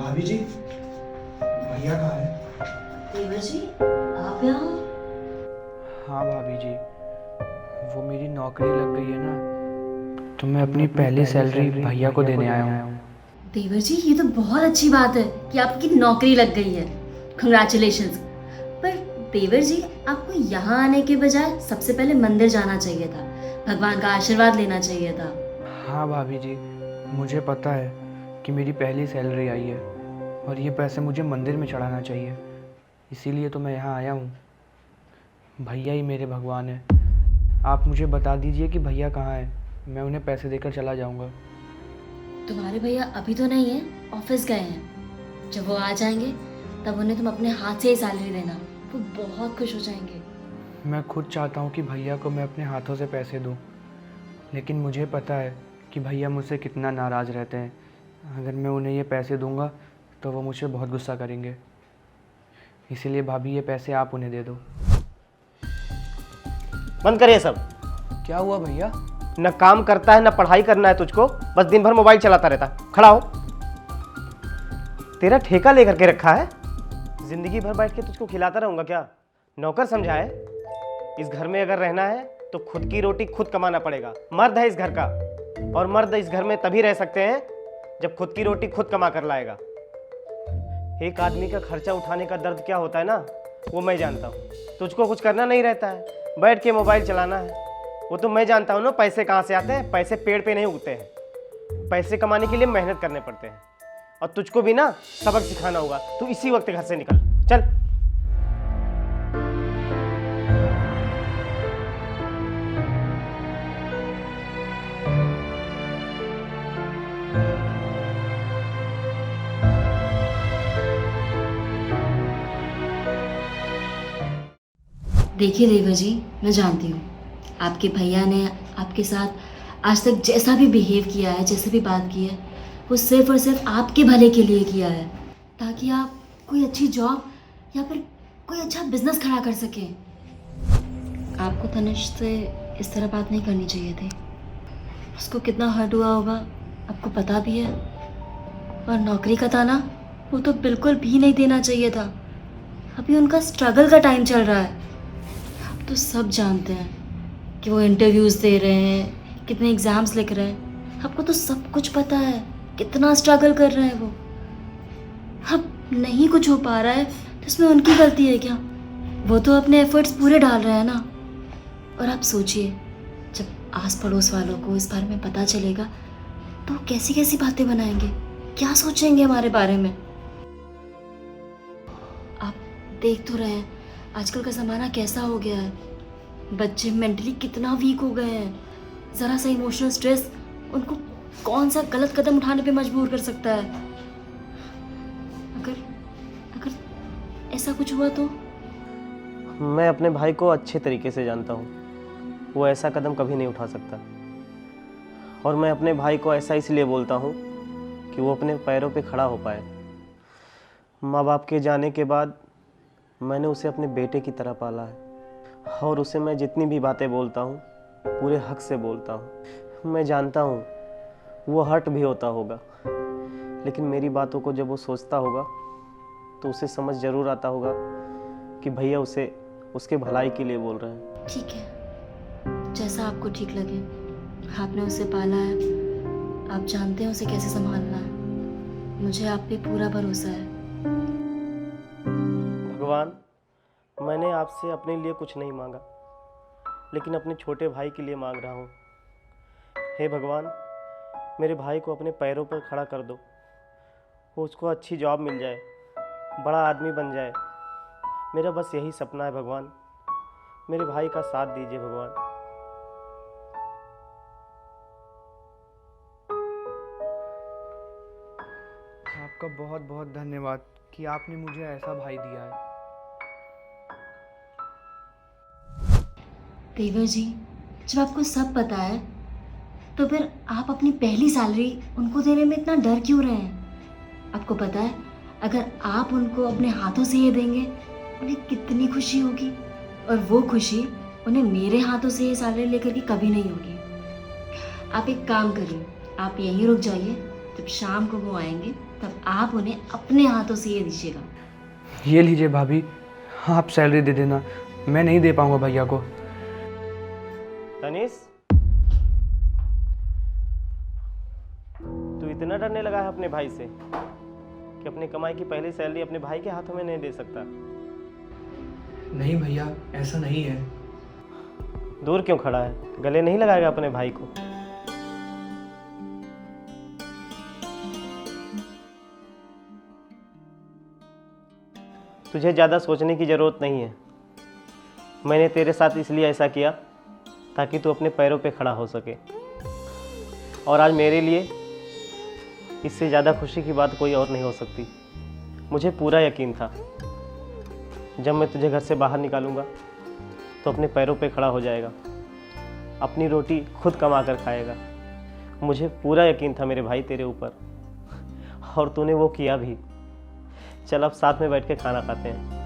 भाभी जी, भैया कहाँ है? देवर जी, आप यहाँ? हाँ भाभी जी, वो मेरी नौकरी लग गई है ना, तो मैं अपनी पहली सैलरी भैया को देने आया हूँ। देवर जी, ये तो बहुत अच्छी बात है कि आपकी नौकरी लग गई है। कंग्रेचुलेशंस। पर देवर जी, आपको यहाँ आने के बजाय सबसे पहले मंदिर जाना चाहिए था, भगवान का आशीर्वाद लेना चाहिए था। हाँ भाभी जी, मुझे पता है कि मेरी पहली सैलरी आई है और ये पैसे मुझे मंदिर में चढ़ाना चाहिए, इसीलिए तो मैं यहाँ आया हूँ। भैया ही मेरे भगवान हैं। आप मुझे बता दीजिए कि भैया कहाँ हैं, मैं उन्हें पैसे देकर चला जाऊँगा। तुम्हारे भैया अभी तो नहीं है, ऑफिस गए हैं। जब वो आ जाएंगे तब उन्हें तुम अपने हाथ से ही सैलरी देना, वो बहुत खुश हो जाएंगे। मैं खुद चाहता हूँ कि भैया को मैं अपने हाथों से पैसे दूँ, लेकिन मुझे पता है कि भैया मुझसे कितना नाराज़ रहते हैं। अगर मैं उन्हें ये पैसे दूँगा तो वो मुझसे बहुत गुस्सा करेंगे, इसीलिए भाभी ये पैसे आप उन्हें दे दो। बंद कर ये सब। क्या हुआ भैया? न काम करता है न पढ़ाई करना है तुझको, बस दिन भर मोबाइल चलाता रहता। खड़ा हो। तेरा ठेका लेकर के रखा है, जिंदगी भर बैठ के तुझको खिलाता रहूंगा क्या? नौकर समझा है? इस घर में अगर रहना है तो खुद की रोटी खुद कमाना पड़ेगा। मर्द है इस घर का, और मर्द इस घर में तभी रह सकते हैं जब खुद की रोटी खुद कमा कर लाएगा। एक आदमी का खर्चा उठाने का दर्द क्या होता है ना, वो मैं जानता हूँ। तुझको कुछ करना नहीं रहता है, बैठ के मोबाइल चलाना है। वो तो मैं जानता हूँ ना पैसे कहाँ से आते हैं। पैसे पेड़ पे नहीं उगते हैं, पैसे कमाने के लिए मेहनत करने पड़ते हैं। और तुझको भी ना सबक सिखाना होगा। तू इसी वक्त घर से निकल, चल। देखिए देवर जी, मैं जानती हूँ आपके भैया ने आपके साथ आज तक जैसा भी बिहेव किया है, जैसे भी बात की है, वो सिर्फ और सिर्फ आपके भले के लिए किया है, ताकि आप कोई अच्छी जॉब या फिर कोई अच्छा बिजनेस खड़ा कर सकें। आपको तनिष्क से इस तरह बात नहीं करनी चाहिए थी। उसको कितना हर्ट हुआ होगा आपको पता भी है। और नौकरी का ताना वो तो बिल्कुल भी नहीं देना चाहिए था। अभी उनका स्ट्रगल का टाइम चल रहा है। आप तो सब जानते हैं कि वो इंटरव्यूज़ दे रहे हैं, कितने एग्ज़ाम्स लिख रहे हैं। आपको तो सब कुछ पता है कितना स्ट्रगल कर रहे हैं वो। अब नहीं कुछ हो पा रहा है तो इसमें उनकी गलती है क्या? वो तो अपने एफर्ट्स पूरे डाल रहे हैं ना। और आप सोचिए, जब आस पड़ोस वालों को इस बारे में पता चलेगा तो वो कैसी कैसी बातें बनाएंगे, क्या सोचेंगे हमारे बारे में। आप देख तो रहे हैं आजकल का ज़माना कैसा हो गया है। बच्चे मेंटली कितना वीक हो गए हैं। ज़रा सा इमोशनल स्ट्रेस उनको कौन सा गलत कदम उठाने पे मजबूर कर सकता है। अगर अगर ऐसा कुछ हुआ तो? मैं अपने भाई को अच्छे तरीके से जानता हूँ, वो ऐसा कदम कभी नहीं उठा सकता। और मैं अपने भाई को ऐसा इसलिए बोलता हूँ कि वो अपने पैरों पे खड़ा हो पाए। माँ बाप के जाने के बाद मैंने उसे अपने बेटे की तरह पाला है, और उसे मैं जितनी भी बातें बोलता हूँ पूरे हक से बोलता हूँ। मैं जानता हूँ वो हर्ट भी होता होगा, लेकिन मेरी बातों को जब वो सोचता होगा तो उसे समझ ज़रूर आता होगा कि भैया उसे उसके भलाई के लिए बोल रहे हैं। ठीक है, जैसा आपको ठीक लगे। आपने उसे पाला है, आप जानते हैं उसे कैसे संभालना है। मुझे आप पे पूरा भरोसा है। भगवान, मैंने आपसे अपने लिए कुछ नहीं मांगा, लेकिन अपने छोटे भाई के लिए मांग रहा हूँ। हे भगवान, मेरे भाई को अपने पैरों पर खड़ा कर दो। वो उसको अच्छी जॉब मिल जाए, बड़ा आदमी बन जाए। मेरा बस यही सपना है भगवान। मेरे भाई का साथ दीजिए भगवान। आपका बहुत बहुत धन्यवाद कि आपने मुझे ऐसा भाई दिया है। देवर जी, जब आपको सब पता है तो फिर आप अपनी पहली सैलरी उनको देने में इतना डर क्यों रहे हैं? आपको पता है अगर आप उनको अपने हाथों से ये देंगे उन्हें कितनी खुशी होगी, और वो खुशी उन्हें मेरे हाथों से ये सैलरी लेकर के कभी नहीं होगी। आप एक काम करिए, आप यहीं रुक जाइए। जब शाम को वो आएंगे तब आप उन्हें अपने हाथों से ये दीजिएगा। ये लीजिए भाभी, आप सैलरी दे देना, मैं नहीं दे पाऊंगा भैया को। तनीश, तू इतना डरने लगा है अपने भाई से कि अपनी कमाई की पहली सैलरी अपने भाई के हाथों में नहीं दे सकता? नहीं भैया, ऐसा नहीं है। दूर क्यों खड़ा है? गले नहीं लगाएगा अपने भाई को? तुझे ज़्यादा सोचने की ज़रूरत नहीं है। मैंने तेरे साथ इसलिए ऐसा किया ताकि तू अपने पैरों पे खड़ा हो सके। और आज मेरे लिए इससे ज़्यादा खुशी की बात कोई और नहीं हो सकती। मुझे पूरा यकीन था जब मैं तुझे घर से बाहर निकालूंगा तो अपने पैरों पे खड़ा हो जाएगा, अपनी रोटी खुद कमा कर खाएगा। मुझे पूरा यकीन था मेरे भाई तेरे ऊपर, और तूने वो किया भी। चल अब साथ में बैठ के खाना खाते हैं।